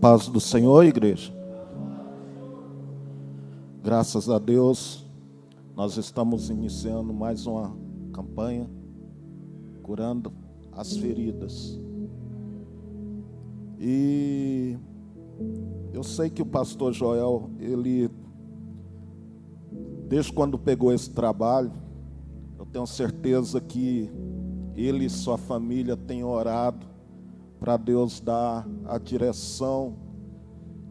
paz do Senhor, igreja. Graças a Deus, nós estamos iniciando mais uma campanha, curando as feridas. E eu sei que o pastor Joel, ele, desde quando pegou esse trabalho, eu tenho certeza que ele e sua família têm orado para Deus dar a direção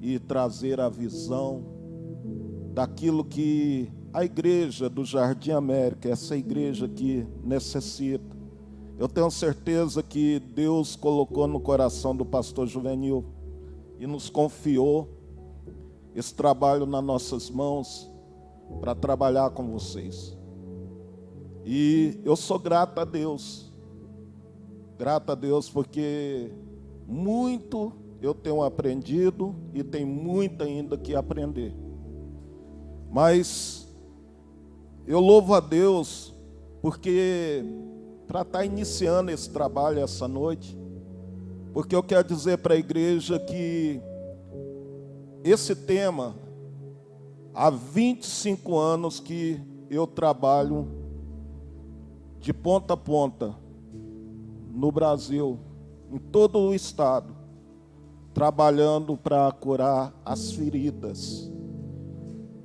e trazer a visão daquilo que a igreja do Jardim América, essa igreja que necessita. Eu tenho certeza que Deus colocou no coração do pastor Juvenil e nos confiou esse trabalho nas nossas mãos para trabalhar com vocês. E eu sou grato a Deus porque muito eu tenho aprendido e tem muito ainda que aprender. Mas eu louvo a Deus porque para estar iniciando esse trabalho essa noite, porque eu quero dizer para a igreja que esse tema, há 25 anos que eu trabalho de ponta a ponta no Brasil, em todo o estado, trabalhando para curar as feridas.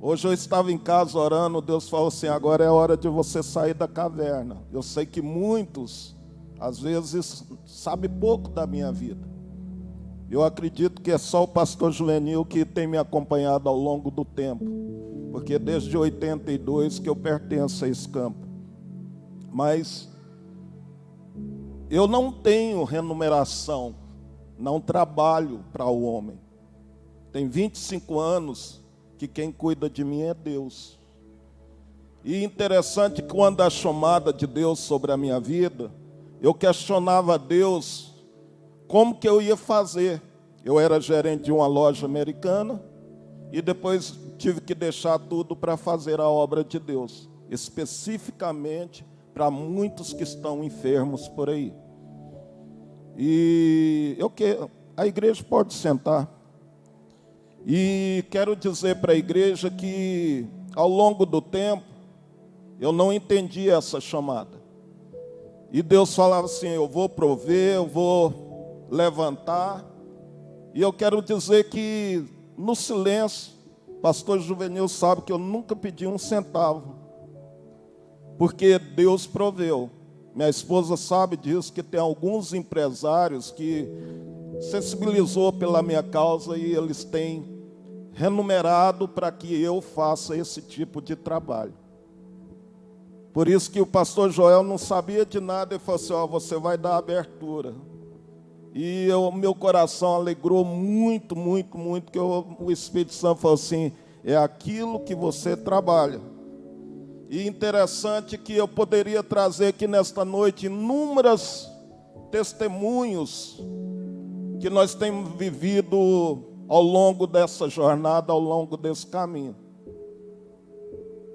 Hoje eu estava em casa orando, Deus falou assim, agora é hora de você sair da caverna. Eu sei que muitos, às vezes, sabem pouco da minha vida. Eu acredito que é só o pastor Juvenil que tem me acompanhado ao longo do tempo, porque desde 82 que eu pertenço a esse campo. Mas eu não tenho remuneração, não trabalho para o homem. Tem 25 anos que quem cuida de mim é Deus. E interessante que quando a chamada de Deus sobre a minha vida, eu questionava a Deus como que eu ia fazer. Eu era gerente de uma loja americana e depois tive que deixar tudo para fazer a obra de Deus, especificamente para muitos que estão enfermos por aí. E a igreja pode sentar. E quero dizer para a igreja que, ao longo do tempo, eu não entendi essa chamada. E Deus falava assim, eu vou prover, eu vou levantar. E eu quero dizer que, no silêncio, pastor Juvenil sabe que eu nunca pedi um centavo. Porque Deus proveu. Minha esposa sabe disso, que tem alguns empresários que sensibilizou pela minha causa e eles têm remunerado para que eu faça esse tipo de trabalho. Por isso que o pastor Joel não sabia de nada e falou assim, você vai dar abertura. E meu coração alegrou muito, muito, muito, que o Espírito Santo falou assim, é aquilo que você trabalha. E interessante que eu poderia trazer aqui nesta noite inúmeros testemunhos que nós temos vivido ao longo dessa jornada, ao longo desse caminho.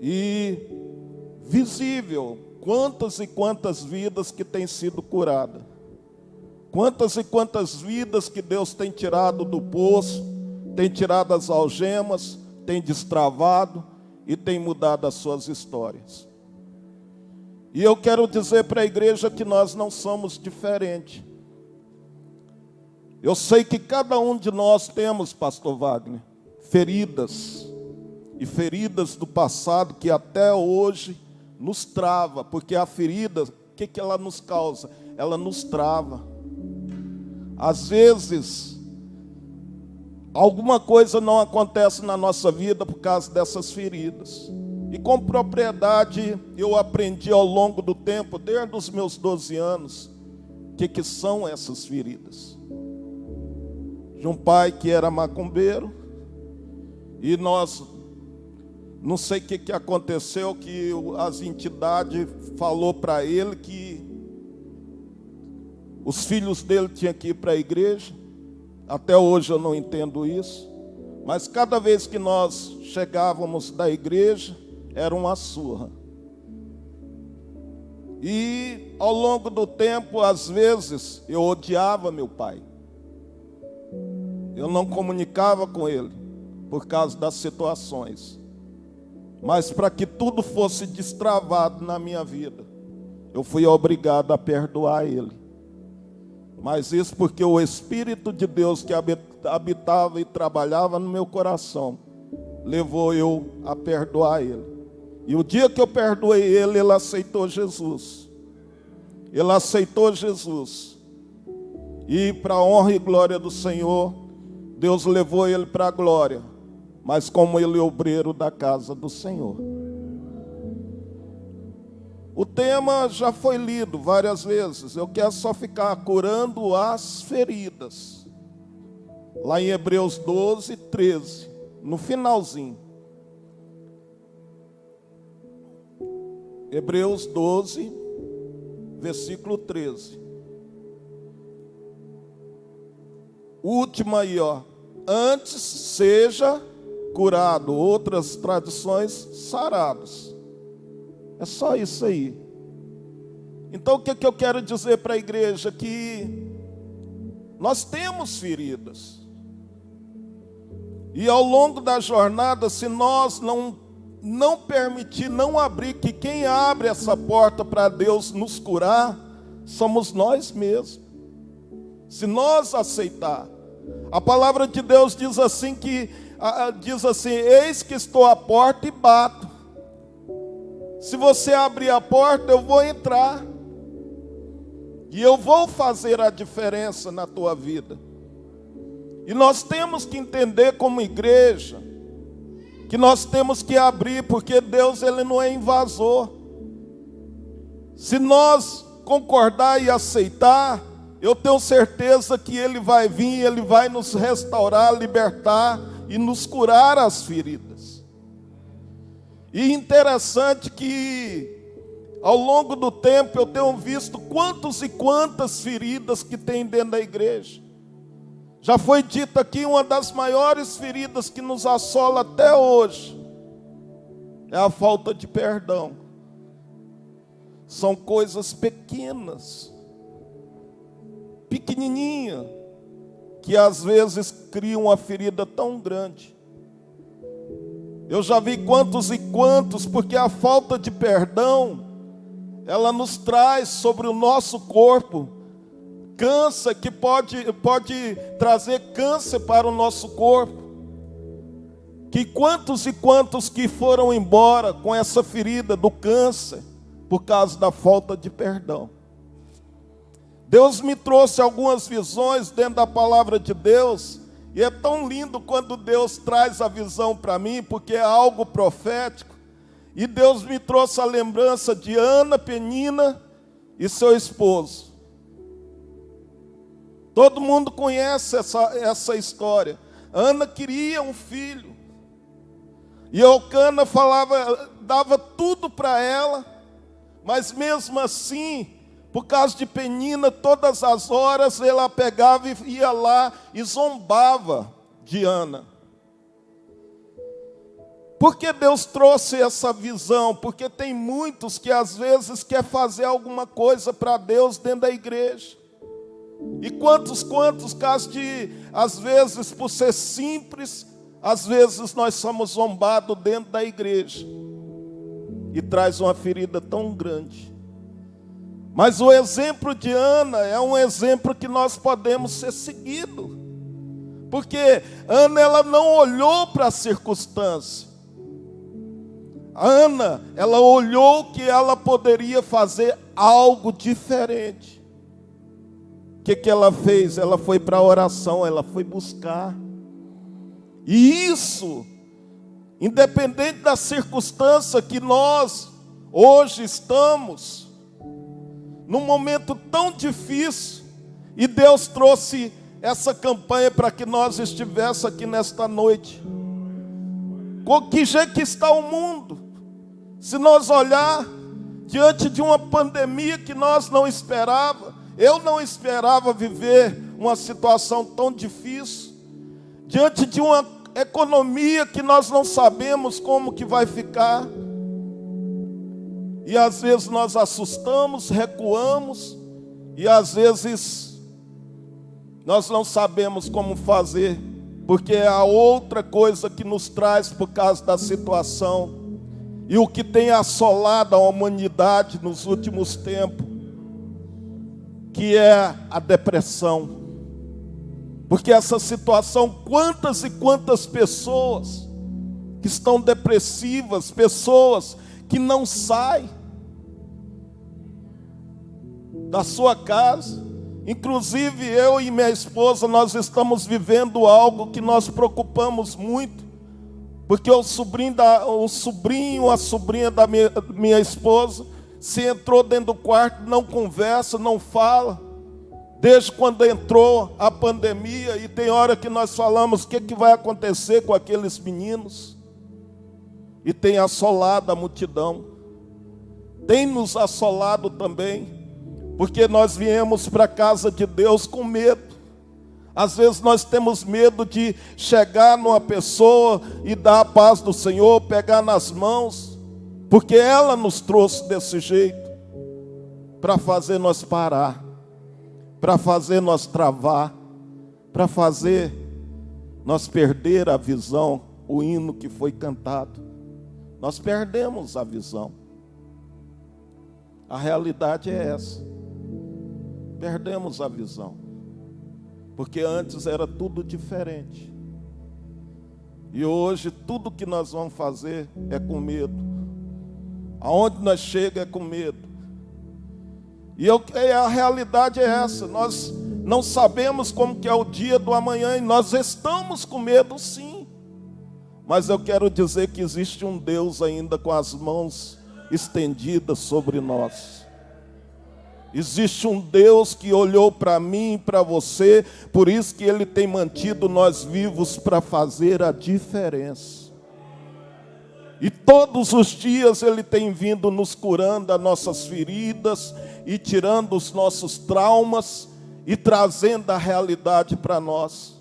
E visível, quantas e quantas vidas que têm sido curadas. Quantas e quantas vidas que Deus tem tirado do poço, tem tirado as algemas, tem destravado e tem mudado as suas histórias. E eu quero dizer para a igreja que nós não somos diferentes. Eu sei que cada um de nós temos, pastor Wagner, feridas. E feridas do passado que até hoje nos trava. Porque a ferida, o que ela nos causa? Ela nos trava. Às vezes, alguma coisa não acontece na nossa vida por causa dessas feridas. E com propriedade eu aprendi ao longo do tempo, desde os meus 12 anos, o que são essas feridas. De um pai que era macumbeiro, e nós, não sei o que aconteceu, que as entidades falou para ele que os filhos dele tinham que ir para a igreja. Até hoje eu não entendo isso, mas cada vez que nós chegávamos da igreja, era uma surra. E ao longo do tempo, às vezes, eu odiava meu pai. Eu não comunicava com ele por causa das situações. Mas para que tudo fosse destravado na minha vida, eu fui obrigado a perdoar ele. Mas isso porque o Espírito de Deus que habitava e trabalhava no meu coração levou eu a perdoar ele. E o dia que eu perdoei ele, ele aceitou Jesus. Ele aceitou Jesus. E para a honra e glória do Senhor, Deus levou ele para a glória. Mas como ele é obreiro da casa do Senhor. O tema já foi lido várias vezes. Eu quero só ficar curando as feridas. Lá em Hebreus 12, 13. No finalzinho. Hebreus 12, versículo 13. O último aí, ó. Antes seja curado. Outras traduções, sarados. É só isso aí. Então o que eu quero dizer para a igreja? Que nós temos feridas. E ao longo da jornada, se nós não permitir, não abrir, que quem abre essa porta para Deus nos curar, somos nós mesmos. Se nós aceitar. A palavra de Deus diz assim eis que estou à porta e bato. Se você abrir a porta, eu vou entrar. E eu vou fazer a diferença na tua vida. E nós temos que entender como igreja, que nós temos que abrir, porque Deus ele não é invasor. Se nós concordar e aceitar, eu tenho certeza que Ele vai vir, Ele vai nos restaurar, libertar e nos curar as feridas. E interessante que ao longo do tempo eu tenho visto quantos e quantas feridas que tem dentro da igreja. Já foi dito aqui, uma das maiores feridas que nos assola até hoje é a falta de perdão. São coisas pequenas, pequenininha, que às vezes criam uma ferida tão grande. Eu já vi quantos e quantos, porque a falta de perdão, ela nos traz sobre o nosso corpo câncer, que pode trazer câncer para o nosso corpo. Que quantos e quantos que foram embora com essa ferida do câncer, por causa da falta de perdão. Deus me trouxe algumas visões dentro da palavra de Deus, e é tão lindo quando Deus traz a visão para mim, porque é algo profético. E Deus me trouxe a lembrança de Ana, Penina e seu esposo. Todo mundo conhece essa história. Ana queria um filho. E Eucana dava tudo para ela, mas mesmo assim, por causa de Penina, todas as horas ela pegava e ia lá e zombava de Ana. Por que Deus trouxe essa visão? Porque tem muitos que às vezes quer fazer alguma coisa para Deus dentro da igreja. E quantos casos de, às vezes, por ser simples, às vezes nós somos zombados dentro da igreja. E traz uma ferida tão grande. Mas o exemplo de Ana é um exemplo que nós podemos ser seguidos. Porque Ana, ela não olhou para a circunstância. Ana, ela olhou que ela poderia fazer algo diferente. O que ela fez? Ela foi para a oração, ela foi buscar. E isso, independente da circunstância que nós hoje estamos, num momento tão difícil, e Deus trouxe essa campanha para que nós estivéssemos aqui nesta noite. Com que jeito que está o mundo? Se nós olhar diante de uma pandemia que nós não esperávamos, eu não esperava viver uma situação tão difícil, diante de uma economia que nós não sabemos como que vai ficar, e às vezes nós assustamos, recuamos, e às vezes Nós não sabemos como fazer, porque é a outra coisa que nos traz por causa da situação. E o que tem assolado a humanidade nos últimos tempos, que é a depressão. Porque essa situação, quantas e quantas pessoas que estão depressivas, pessoas que não saem da sua casa. Inclusive eu e minha esposa, nós estamos vivendo algo que nós preocupamos muito, porque a sobrinha da minha esposa, se entrou dentro do quarto, não conversa, não fala, desde quando entrou a pandemia, e tem hora que nós falamos o que vai acontecer com aqueles meninos, e tem assolado a multidão, tem nos assolado também, porque nós viemos para a casa de Deus com medo. Às vezes nós temos medo de chegar numa pessoa e dar a paz do Senhor, pegar nas mãos, porque ela nos trouxe desse jeito, para fazer nós parar, para fazer nós travar, para fazer nós perder a visão, o hino que foi cantado. Nós perdemos a visão. A realidade é essa. Perdemos a visão, porque antes era tudo diferente, e hoje tudo que nós vamos fazer é com medo, aonde nós chegamos é com medo, e a realidade é essa, nós não sabemos como que é o dia do amanhã, e nós estamos com medo sim, mas eu quero dizer que existe um Deus ainda com as mãos estendidas sobre nós. Existe um Deus que olhou para mim e para você, por isso que Ele tem mantido nós vivos para fazer a diferença. E todos os dias Ele tem vindo nos curando as nossas feridas e tirando os nossos traumas e trazendo a realidade para nós.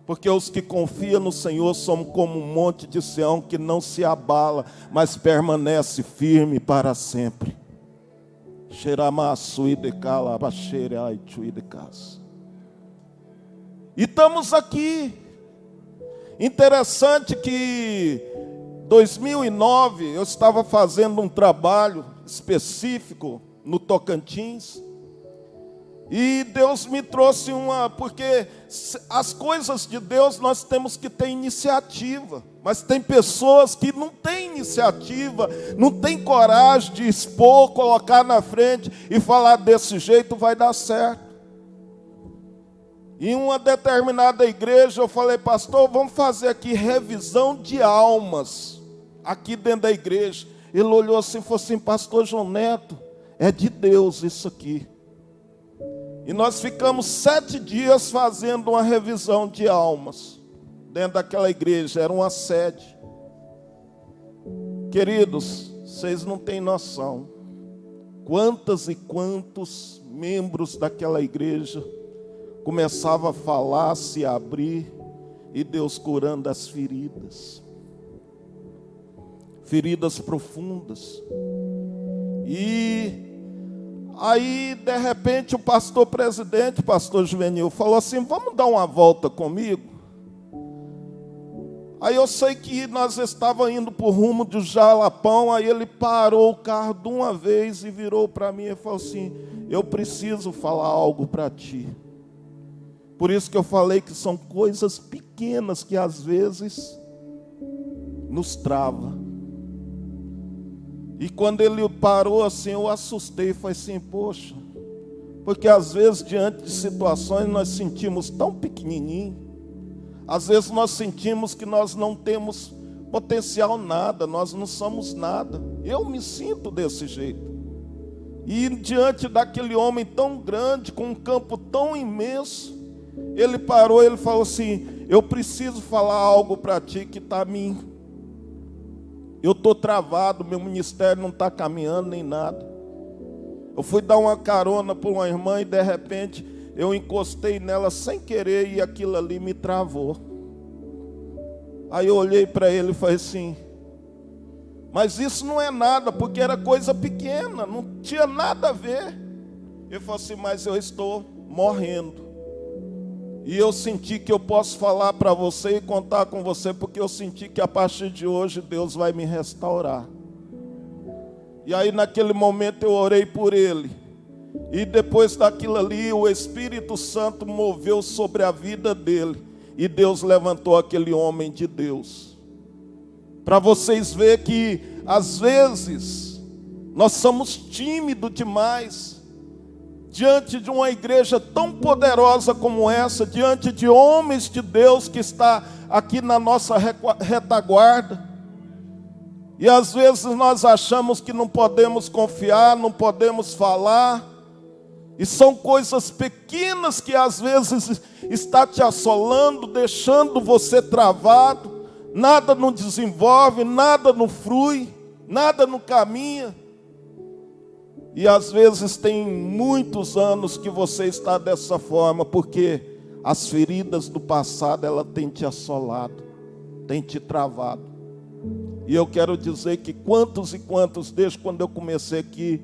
Porque os que confiam no Senhor são como um monte de Sião que não se abala, mas permanece firme para sempre. E estamos aqui. Interessante que 2009 eu estava fazendo um trabalho específico no Tocantins, e Deus me trouxe porque as coisas de Deus nós temos que ter iniciativa, mas tem pessoas que não têm iniciativa, não têm coragem de expor, colocar na frente e falar desse jeito vai dar certo. Em uma determinada igreja eu falei, pastor, vamos fazer aqui revisão de almas, aqui dentro da igreja. Ele olhou assim e falou assim, pastor João Neto, é de Deus isso aqui. E nós ficamos 7 dias fazendo uma revisão de almas, dentro daquela igreja, era uma sede. Queridos, vocês não têm noção, quantas e quantos membros daquela igreja começavam a falar, se abrir, e Deus curando as feridas. Feridas profundas. E aí, de repente, o pastor presidente, o pastor Juvenil, falou assim, vamos dar uma volta comigo? Aí eu sei que nós estávamos indo para o rumo do Jalapão, aí ele parou o carro de uma vez e virou para mim e falou assim, eu preciso falar algo para ti. Por isso que eu falei que são coisas pequenas que às vezes nos travam. E quando ele parou assim, eu assustei e falei assim, poxa, porque às vezes diante de situações nós sentimos tão pequenininho, às vezes nós sentimos que nós não temos potencial nada, nós não somos nada. Eu me sinto desse jeito. E diante daquele homem tão grande, com um campo tão imenso, ele parou, ele falou assim, eu preciso falar algo para ti que está me... Eu estou travado, meu ministério não está caminhando nem nada. Eu fui dar uma carona para uma irmã e de repente eu encostei nela sem querer e aquilo ali me travou. Aí eu olhei para ele e falei assim, mas isso não é nada, porque era coisa pequena, não tinha nada a ver. Ele falou assim, mas eu estou morrendo. E eu senti que eu posso falar para você e contar com você, porque eu senti que a partir de hoje Deus vai me restaurar. E aí naquele momento eu orei por ele. E depois daquilo ali, o Espírito Santo moveu sobre a vida dele. E Deus levantou aquele homem de Deus. Para vocês verem que, às vezes, nós somos tímidos demais. Diante de uma igreja tão poderosa como essa, diante de homens de Deus que está aqui na nossa retaguarda. E às vezes nós achamos que não podemos confiar, não podemos falar. E são coisas pequenas que às vezes está te assolando, deixando você travado. Nada não desenvolve, nada não flui, nada não caminha. E às vezes tem muitos anos que você está dessa forma, porque as feridas do passado, ela tem te assolado, tem te travado. E eu quero dizer que quantos e quantos, desde quando eu comecei aqui,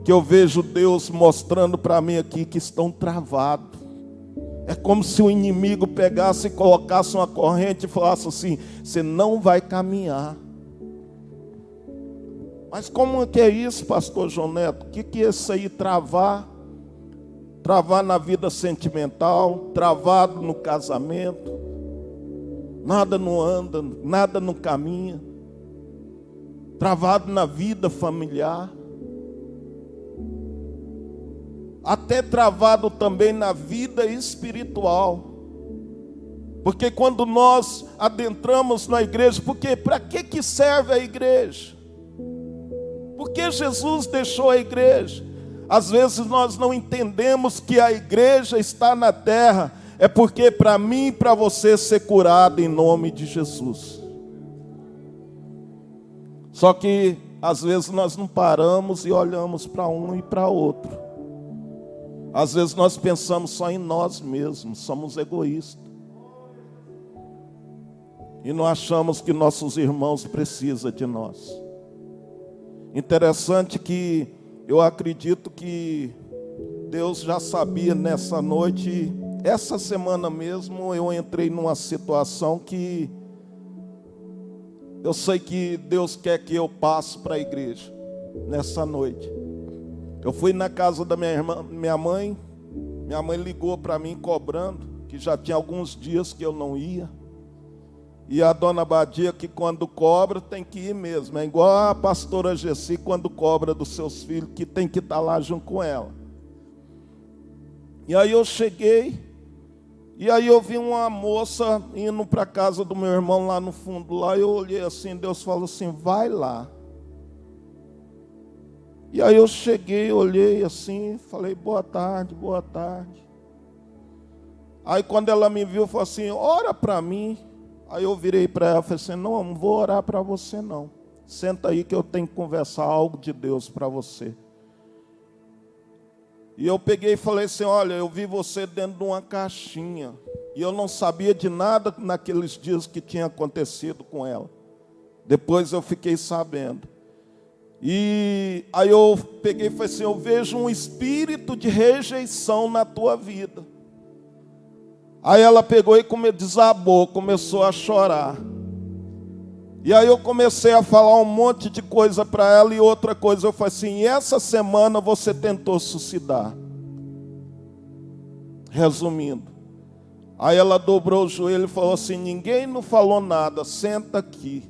que eu vejo Deus mostrando para mim aqui que estão travados. É como se o inimigo pegasse e colocasse uma corrente e falasse assim: você não vai caminhar. Mas como que é isso, pastor João Neto? O que é isso aí, travar? Travar na vida sentimental, travado no casamento. Nada não anda, nada não caminha. Travado na vida familiar. Até travado também na vida espiritual. Porque quando nós adentramos na igreja, porque para que serve a igreja? Por que Jesus deixou a igreja? Às vezes nós não entendemos que a igreja está na terra. É porque para mim e para você ser curado em nome de Jesus. Só que às vezes nós não paramos e olhamos para um e para outro. Às vezes nós pensamos só em nós mesmos, somos egoístas. E não achamos que nossos irmãos precisam de nós. Interessante que eu acredito que Deus já sabia nessa noite. Essa semana mesmo eu entrei numa situação que eu sei que Deus quer que eu passe para a igreja nessa noite. Eu fui na casa da minha mãe ligou para mim cobrando, que já tinha alguns dias que eu não ia. E a dona Badia, que quando cobra tem que ir mesmo. É igual a pastora Gessi quando cobra dos seus filhos, que tem que estar lá junto com ela. E aí eu cheguei, e aí eu vi uma moça indo para a casa do meu irmão lá no fundo. Lá eu olhei assim, Deus falou assim: vai lá. E aí eu cheguei, olhei assim, falei: boa tarde, boa tarde. Aí quando ela me viu, falou assim: ora para mim. Aí eu virei para ela e falei assim: não vou orar para você não. Senta aí que eu tenho que conversar algo de Deus para você. E eu peguei e falei assim: olha, eu vi você dentro de uma caixinha. E eu não sabia de nada naqueles dias que tinha acontecido com ela. Depois eu fiquei sabendo. E aí eu peguei e falei assim: eu vejo um espírito de rejeição na tua vida. Aí ela pegou e desabou, começou a chorar. E aí eu comecei a falar um monte de coisa para ela. E outra coisa, eu falei assim: e essa semana você tentou suicidar? Resumindo. Aí ela dobrou o joelho e falou assim: ninguém não falou nada, senta aqui.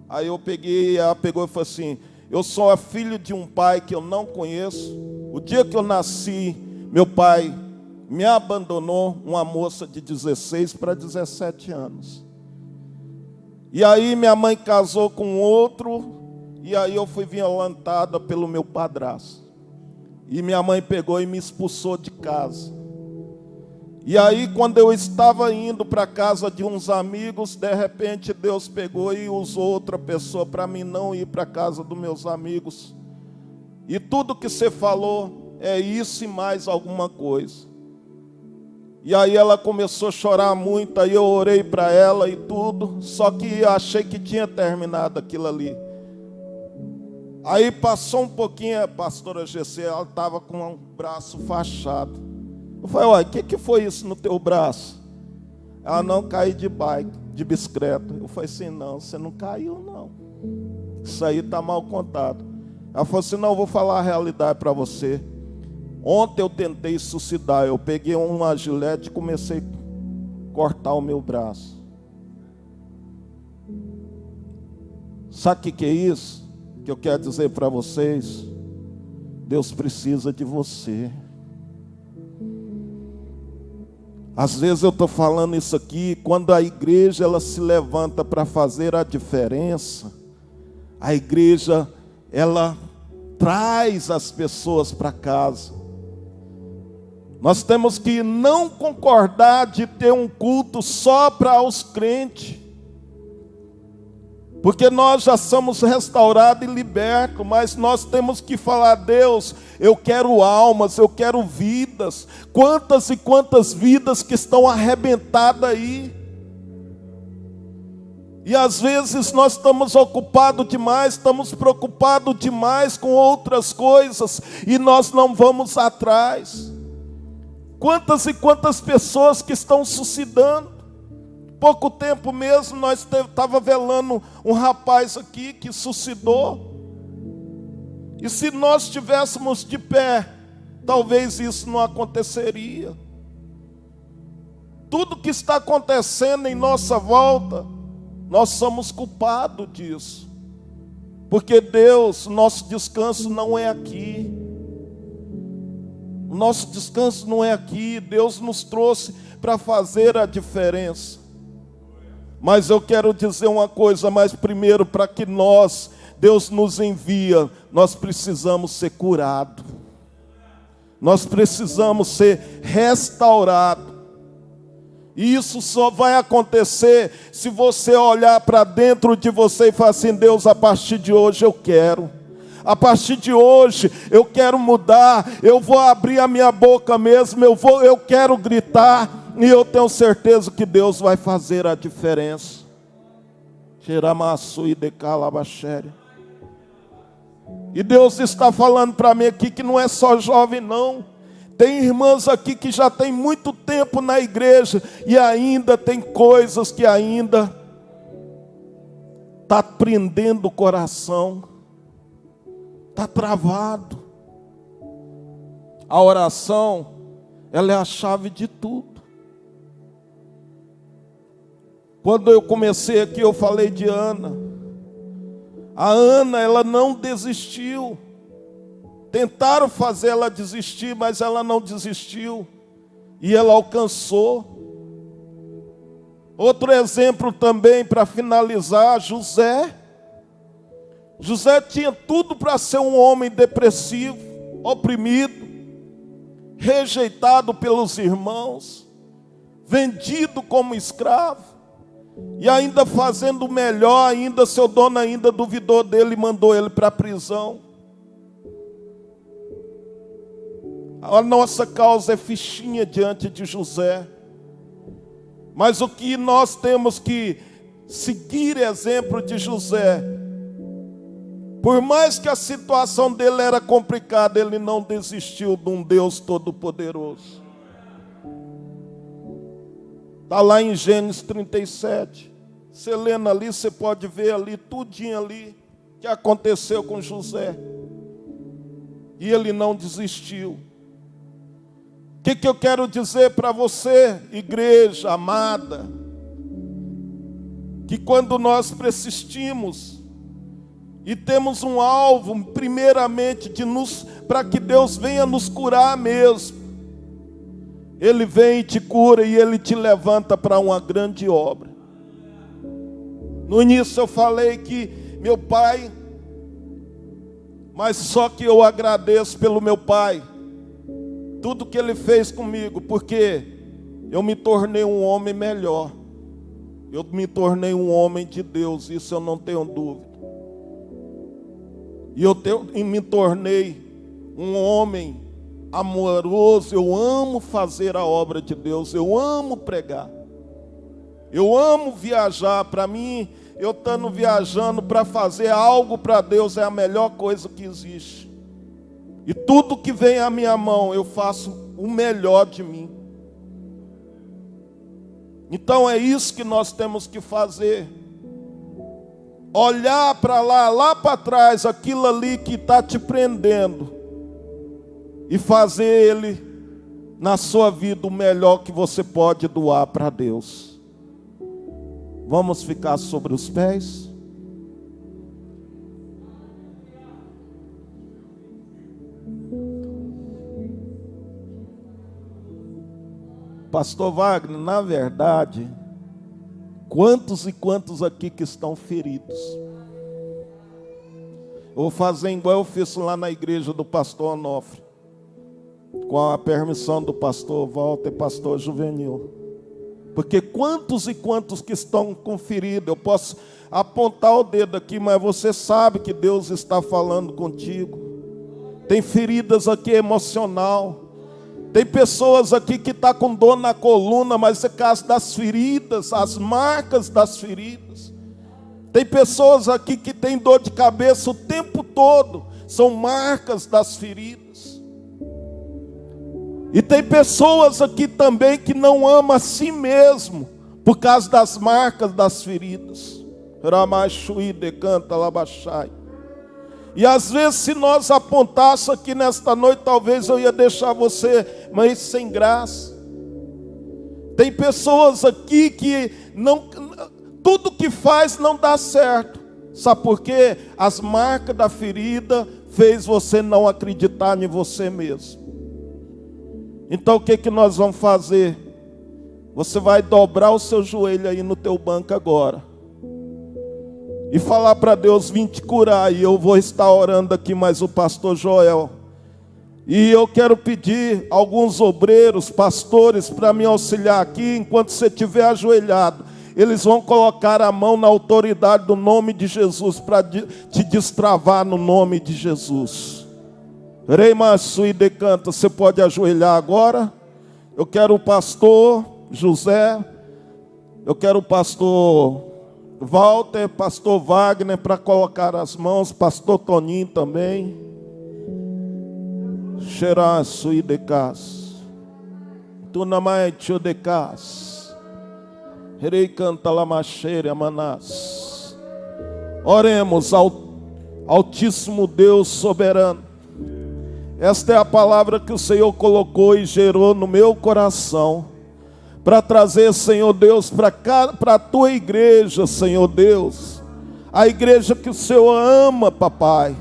Aí eu peguei, ela pegou e falou assim: eu sou filho de um pai que eu não conheço. O dia que eu nasci, meu pai me abandonou, uma moça de 16 para 17 anos. E aí minha mãe casou com outro, e aí eu fui violentada pelo meu padrasto. E minha mãe pegou e me expulsou de casa. E aí quando eu estava indo para a casa de uns amigos, de repente Deus pegou e usou outra pessoa para mim não ir para a casa dos meus amigos. E tudo que você falou é isso e mais alguma coisa. E aí ela começou a chorar muito, aí eu orei para ela e tudo, só que achei que tinha terminado aquilo ali. Aí passou um pouquinho, a pastora GC, ela estava com o braço fachado. Eu falei: olha, o que foi isso no teu braço? Ela não caiu de bike, de bicicleta. Eu falei assim, não, você não caiu não. Isso aí está mal contado. Ela falou assim, não, eu vou falar a realidade para você. Ontem eu tentei suicidar, eu peguei uma gilete e comecei a cortar o meu braço. Sabe o que é isso? Que eu quero dizer para vocês. Deus precisa de você. Às vezes eu estou falando isso aqui, quando a igreja ela se levanta para fazer a diferença, a igreja ela traz as pessoas para casa. Nós temos que não concordar de ter um culto só para os crentes, porque nós já somos restaurados e libertos, mas nós temos que falar, Deus, eu quero almas, eu quero vidas. Quantas e quantas vidas que estão arrebentadas aí. E às vezes nós estamos ocupados demais, estamos preocupados demais com outras coisas, e nós não vamos atrás. Quantas e quantas pessoas que estão suicidando. Pouco tempo mesmo, nós estava velando um rapaz aqui que suicidou. E se nós estivéssemos de pé, talvez isso não aconteceria. Tudo que está acontecendo em nossa volta, nós somos culpados disso. Porque Deus, nosso descanso não é aqui. O nosso descanso não é aqui. Deus nos trouxe para fazer a diferença. Mas eu quero dizer uma coisa, mas primeiro, para que Deus nos envia, nós precisamos ser curados. Nós precisamos ser restaurados. E isso só vai acontecer se você olhar para dentro de você e falar assim, Deus, a partir de hoje eu quero. A partir de hoje eu quero mudar, eu vou abrir a minha boca mesmo, eu quero gritar. E eu tenho certeza que Deus vai fazer a diferença. E Deus está falando para mim aqui que não é só jovem não. Tem irmãs aqui que já tem muito tempo na igreja e ainda tem coisas que ainda está prendendo o coração. Está travado. A oração, ela é a chave de tudo. Quando eu comecei aqui, eu falei de Ana. A Ana, ela não desistiu. Tentaram fazer ela desistir, mas ela não desistiu. E ela alcançou. Outro exemplo também, para finalizar, José. José tinha tudo para ser um homem depressivo, oprimido, rejeitado pelos irmãos, vendido como escravo. E ainda fazendo melhor, ainda seu dono ainda duvidou dele e mandou ele para a prisão. A nossa causa é fichinha diante de José. Mas o que nós temos que seguir exemplo de José. Por mais que a situação dele era complicada, ele não desistiu de um Deus todo-poderoso. Está lá em Gênesis 37. Você lendo ali, você pode ver ali, tudinho ali, que aconteceu com José. E ele não desistiu. O que eu quero dizer para você, igreja amada? Que quando nós persistimos e temos um alvo, primeiramente, para que Deus venha nos curar mesmo. Ele vem e te cura e Ele te levanta para uma grande obra. No início eu falei que meu pai, mas só que eu agradeço pelo meu pai, tudo que ele fez comigo, porque eu me tornei um homem melhor. Eu me tornei um homem de Deus, isso eu não tenho dúvida. E me tornei um homem amoroso, eu amo fazer a obra de Deus, eu amo pregar, eu amo viajar. Para mim, eu estando viajando para fazer algo para Deus é a melhor coisa que existe. E tudo que vem à minha mão, eu faço o melhor de mim. Então é isso que nós temos que fazer. Olhar para lá para trás, aquilo ali que está te prendendo, e fazer ele, na sua vida, o melhor que você pode doar para Deus. Vamos ficar sobre os pés? Pastor Wagner, na verdade, quantos e quantos aqui que estão feridos? Eu vou fazer igual eu fiz lá na igreja do pastor Onofre, com a permissão do pastor Walter e pastor Juvenil. Porque quantos e quantos que estão com ferida, eu posso apontar o dedo aqui, mas você sabe que Deus está falando contigo. Tem feridas aqui emocional. Tem pessoas aqui que estão com dor na coluna, mas é caso das feridas, as marcas das feridas. Tem pessoas aqui que têm dor de cabeça o tempo todo, são marcas das feridas. E tem pessoas aqui também que não amam a si mesmo, por causa das marcas das feridas. Ramachui decanta labachai. E às vezes, se nós apontássemos aqui nesta noite, talvez eu ia deixar você meio sem graça. Tem pessoas aqui que não, tudo que faz não dá certo. Sabe por quê? As marcas da ferida fez você não acreditar em você mesmo. Então o que nós vamos fazer? Você vai dobrar o seu joelho aí no teu banco agora e falar para Deus, vim te curar. E eu vou estar orando aqui mais o pastor Joel. E eu quero pedir alguns obreiros, pastores, para me auxiliar aqui. Enquanto você estiver ajoelhado, eles vão colocar a mão na autoridade do nome de Jesus, para te destravar no nome de Jesus. Rei Massui decanta, você pode ajoelhar agora. Eu quero o pastor José, eu quero o pastor Walter, pastor Wagner para colocar as mãos, pastor Toninho também. Xeraço idecas, tunamai tchodecas, rei canta lamacheira amanás. Oremos ao Altíssimo Deus soberano. Esta é a palavra que o Senhor colocou e gerou no meu coração, para trazer, Senhor Deus, para a tua igreja, Senhor Deus, a igreja que o Senhor ama, papai.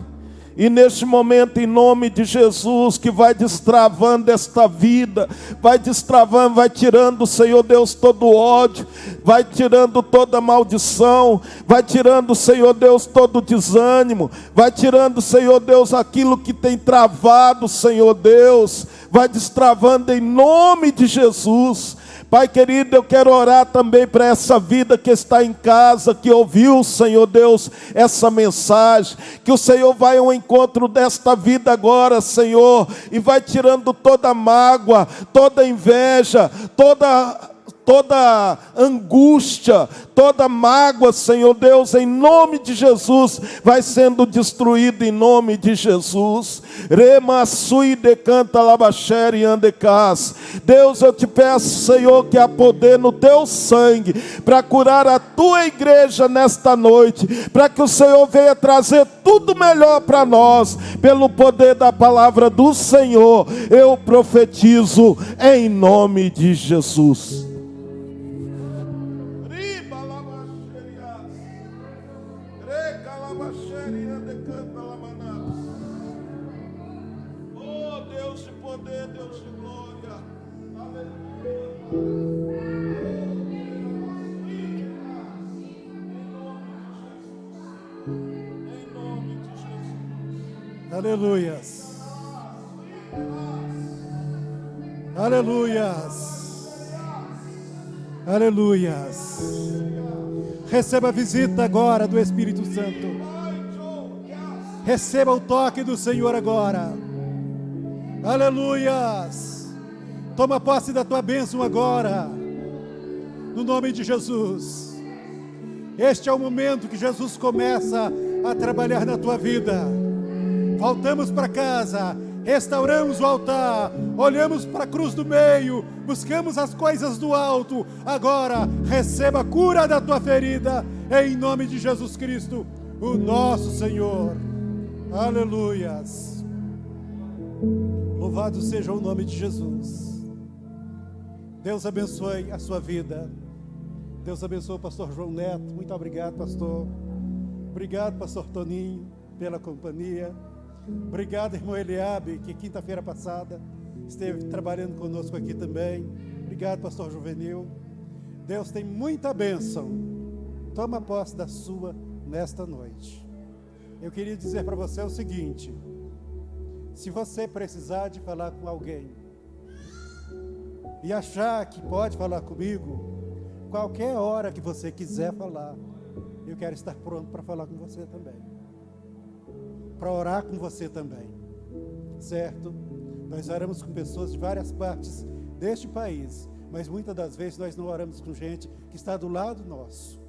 E neste momento, em nome de Jesus, que vai destravando esta vida, vai destravando, vai tirando, Senhor Deus, todo ódio, vai tirando toda maldição, vai tirando, Senhor Deus, todo desânimo, vai tirando, Senhor Deus, aquilo que tem travado, Senhor Deus, vai destravando em nome de Jesus. Pai querido, eu quero orar também para essa vida que está em casa, que ouviu, Senhor Deus, essa mensagem, que o Senhor vai ao encontro desta vida agora, Senhor, e vai tirando toda mágoa, toda inveja, toda angústia, toda mágoa, Senhor Deus, em nome de Jesus, vai sendo destruída em nome de Jesus. Remassui decanta labachere andecas. Deus, eu te peço, Senhor, que há poder no teu sangue para curar a tua igreja nesta noite, para que o Senhor venha trazer tudo melhor para nós, pelo poder da palavra do Senhor. Eu profetizo em nome de Jesus. Oh Deus de poder, Deus de glória, aleluias, aleluias, aleluias. Receba a visita agora do Espírito Santo. Receba o toque do Senhor agora. Aleluias. Toma posse da tua bênção agora, no nome de Jesus. Este é o momento que Jesus começa a trabalhar na tua vida. Voltamos para casa restauramos o altar, olhamos para a cruz do meio, buscamos as coisas do alto. Agora receba a cura da tua ferida, em nome de Jesus Cristo, o nosso Senhor. Aleluias. Louvado seja o nome de Jesus. Deus abençoe a sua vida. Deus abençoe o pastor João Neto. Muito obrigado, pastor. Obrigado, pastor Toninho, pela companhia. Obrigado, irmão Eliabe, que quinta-feira passada esteve trabalhando conosco aqui também. Obrigado, pastor Juvenil. Deus tem muita bênção. Toma posse da sua nesta noite. Eu queria dizer para você o seguinte: se você precisar de falar com alguém e achar que pode falar comigo, qualquer hora que você quiser falar, eu quero estar pronto para falar com você também, para orar com você também, certo? Nós oramos com pessoas de várias partes deste país, mas muitas das vezes nós não oramos com gente que está do lado nosso.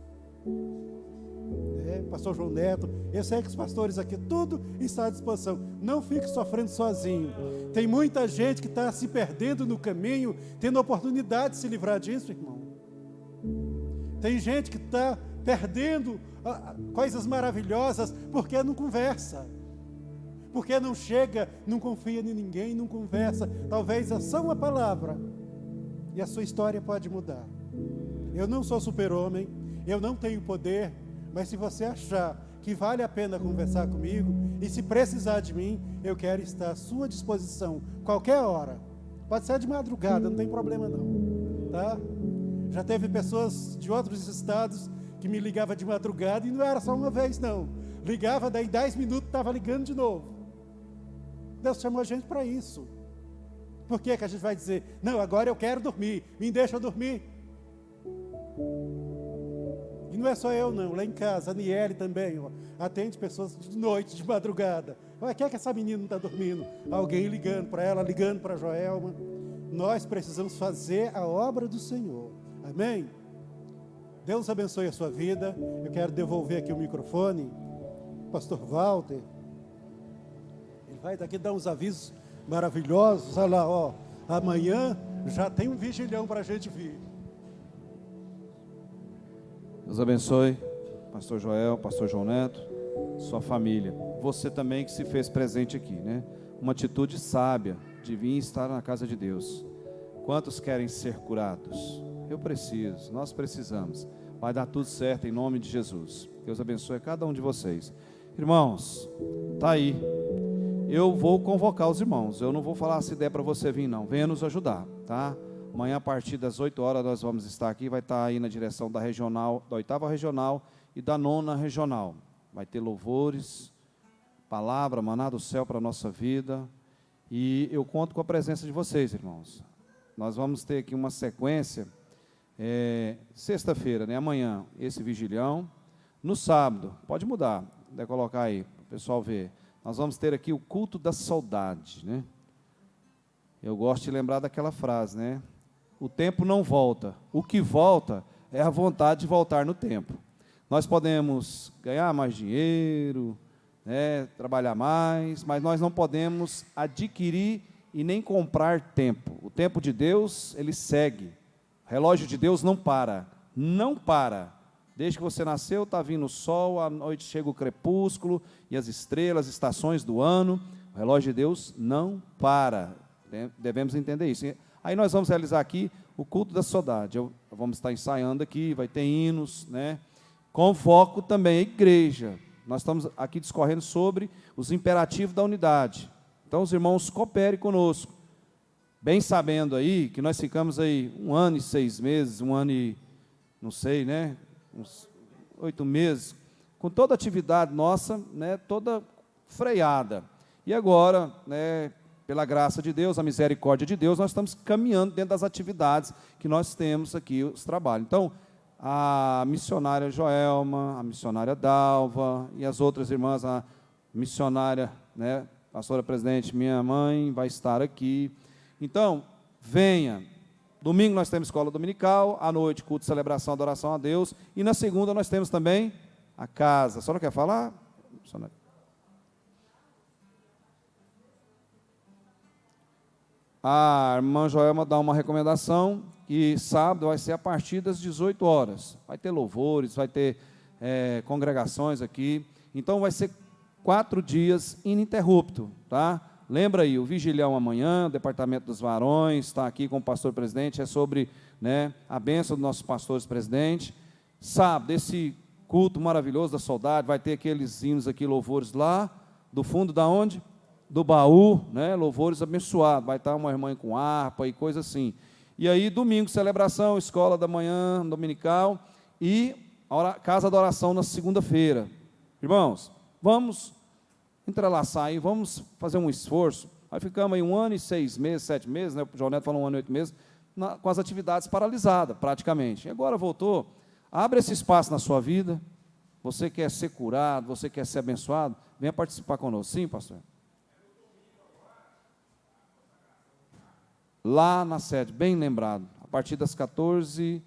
Pastor João Neto, eu sei que os pastores aqui, tudo está à disposição. Não fique sofrendo sozinho. Tem muita gente que está se perdendo no caminho, tendo a oportunidade de se livrar disso, irmão. Tem gente que está perdendo coisas maravilhosas porque não conversa, porque não chega, não confia em ninguém, não conversa. Talvez é só uma palavra e a sua história pode mudar. Eu não sou super-homem, eu não tenho poder, mas se você achar que vale a pena conversar comigo, e se precisar de mim, eu quero estar à sua disposição, qualquer hora. Pode ser de madrugada, não tem problema não, tá? Já teve pessoas de outros estados que me ligavam de madrugada, e não era só uma vez não. Ligava, daí 10 minutos estava ligando de novo. Deus chamou a gente para isso. Por que a gente vai dizer, não, agora eu quero dormir, me deixa dormir? E não é só eu não, lá em casa, a Niele também, ó, atende pessoas de noite, de madrugada. Por que essa menina não está dormindo? Alguém ligando para ela, ligando para a Joelma. Nós precisamos fazer a obra do Senhor, amém? Deus abençoe a sua vida. Eu quero devolver aqui o microfone, pastor Walter. Ele vai daqui dar uns avisos maravilhosos. Olha lá, ó, amanhã já tem um vigilhão para a gente vir. Deus abençoe, pastor Joel, pastor João Neto, sua família. Você também que se fez presente aqui, né? Uma atitude sábia de vir estar na casa de Deus. Quantos querem ser curados? Eu preciso, nós precisamos. Vai dar tudo certo em nome de Jesus. Deus abençoe cada um de vocês. Irmãos, tá aí. Eu vou convocar os irmãos. Eu não vou falar se der para você vir não. Venha nos ajudar, tá? Amanhã, a partir das 8 horas, nós vamos estar aqui. Vai estar aí na direção da regional, da 8ª regional e da 9ª regional. Vai ter louvores, palavra, maná do céu para a nossa vida. E eu conto com a presença de vocês, irmãos. Nós vamos ter aqui uma sequência. Sexta-feira, né? Amanhã, esse vigilhão. No sábado, pode mudar, deve colocar aí, para o pessoal ver. Nós vamos ter aqui o culto da saudade, né? Eu gosto de lembrar daquela frase, né? O tempo não volta, o que volta é a vontade de voltar no tempo. Nós podemos ganhar mais dinheiro, né, trabalhar mais, mas nós não podemos adquirir e nem comprar tempo. O tempo de Deus, ele segue. O relógio de Deus não para, não para. Desde que você nasceu, está vindo o sol, à noite chega o crepúsculo e as estrelas, estações do ano. O relógio de Deus não para. Devemos entender isso. Aí nós vamos realizar aqui o culto da saudade. Vamos estar ensaiando aqui, vai ter hinos, né? Com foco também a igreja. Nós estamos aqui discorrendo sobre os imperativos da unidade. Então os irmãos cooperem conosco. Bem sabendo aí que nós ficamos aí 1 ano e 6 meses, 1 ano e, não sei, né? Uns 8 meses, com toda a atividade nossa, né? Toda freada. E agora, né? Pela graça de Deus, a misericórdia de Deus, nós estamos caminhando dentro das atividades que nós temos aqui, os trabalhos. Então, a missionária Joelma, a missionária Dalva e as outras irmãs, a missionária, né, pastora presidente, minha mãe, vai estar aqui. Então, venha. Domingo nós temos escola dominical, à noite culto de celebração, adoração a Deus, e na segunda nós temos também a casa. Só não quer falar? A irmã Joelma dá uma recomendação que sábado vai ser a partir das 18 horas. Vai ter louvores, vai ter congregações aqui. Então vai ser 4 dias ininterrupto, tá? Lembra aí, o vigilhão amanhã, o Departamento dos Varões, está aqui com o pastor presidente, é sobre, né, a bênção dos nossos pastores presidente. Sábado, esse culto maravilhoso da saudade, vai ter aqueles hinos aqui, louvores lá, do fundo da onde? Do baú, né, louvores abençoados, vai estar uma irmã com harpa e coisa assim. E aí, domingo, celebração, escola da manhã, dominical, e casa da oração na segunda-feira. Irmãos, vamos entrelaçar aí, vamos fazer um esforço. Aí ficamos aí 1 ano e 6 meses, 7 meses, né? O João Neto falou 1 ano e 8 meses, com as atividades paralisadas, praticamente. E agora voltou. Abre esse espaço na sua vida. Você quer ser curado, você quer ser abençoado, venha participar conosco. Sim, pastor? Lá na sede, bem lembrado, a partir das 14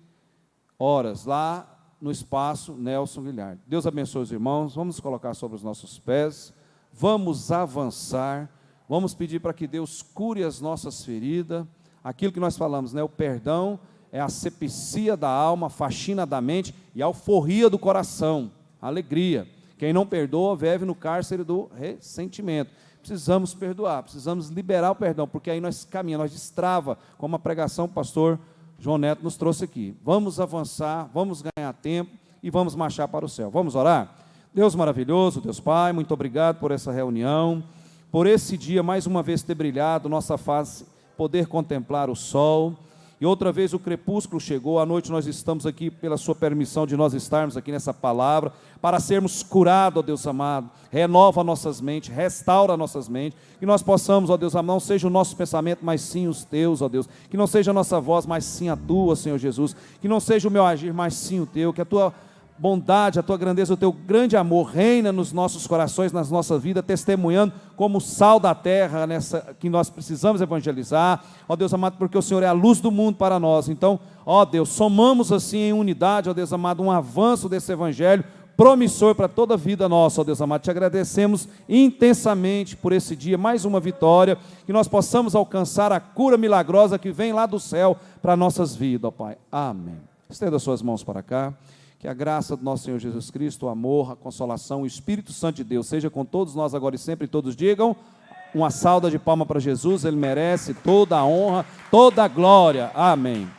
horas, lá no espaço Nelson Guilherme. Deus abençoe os irmãos, vamos colocar sobre os nossos pés, vamos avançar, vamos pedir para que Deus cure as nossas feridas, aquilo que nós falamos, né? O perdão é a asepsia da alma, a faxina da mente e a alforria do coração, a alegria. Quem não perdoa vive no cárcere do ressentimento. Precisamos perdoar, precisamos liberar o perdão, porque aí nós caminhamos, nós destrava, como a pregação o pastor João Neto nos trouxe aqui. Vamos avançar, vamos ganhar tempo e vamos marchar para o céu. Vamos orar? Deus maravilhoso, Deus Pai, muito obrigado por essa reunião, por esse dia mais uma vez ter brilhado, nossa face poder contemplar o sol. E outra vez o crepúsculo chegou, à noite nós estamos aqui pela sua permissão de nós estarmos aqui nessa palavra, para sermos curados, ó Deus amado, renova nossas mentes, restaura nossas mentes, que nós possamos, ó Deus amado, não seja o nosso pensamento, mas sim os teus, ó Deus, que não seja a nossa voz, mas sim a tua, Senhor Jesus, que não seja o meu agir, mas sim o teu, que a tua bondade, a tua grandeza, o teu grande amor reina nos nossos corações, nas nossas vidas, testemunhando como sal da terra nessa que nós precisamos evangelizar, ó Deus amado, porque o Senhor é a luz do mundo para nós. Então, ó Deus, somamos assim em unidade, ó Deus amado, um avanço desse evangelho promissor para toda a vida nossa, ó Deus amado. Te agradecemos intensamente por esse dia, mais uma vitória, que nós possamos alcançar a cura milagrosa que vem lá do céu para nossas vidas, ó Pai. Amém. Estenda suas mãos para cá. Que a graça do nosso Senhor Jesus Cristo, o amor, a consolação, o Espírito Santo de Deus, seja com todos nós agora e sempre, e todos digam, uma salva de palma para Jesus, Ele merece toda a honra, toda a glória. Amém.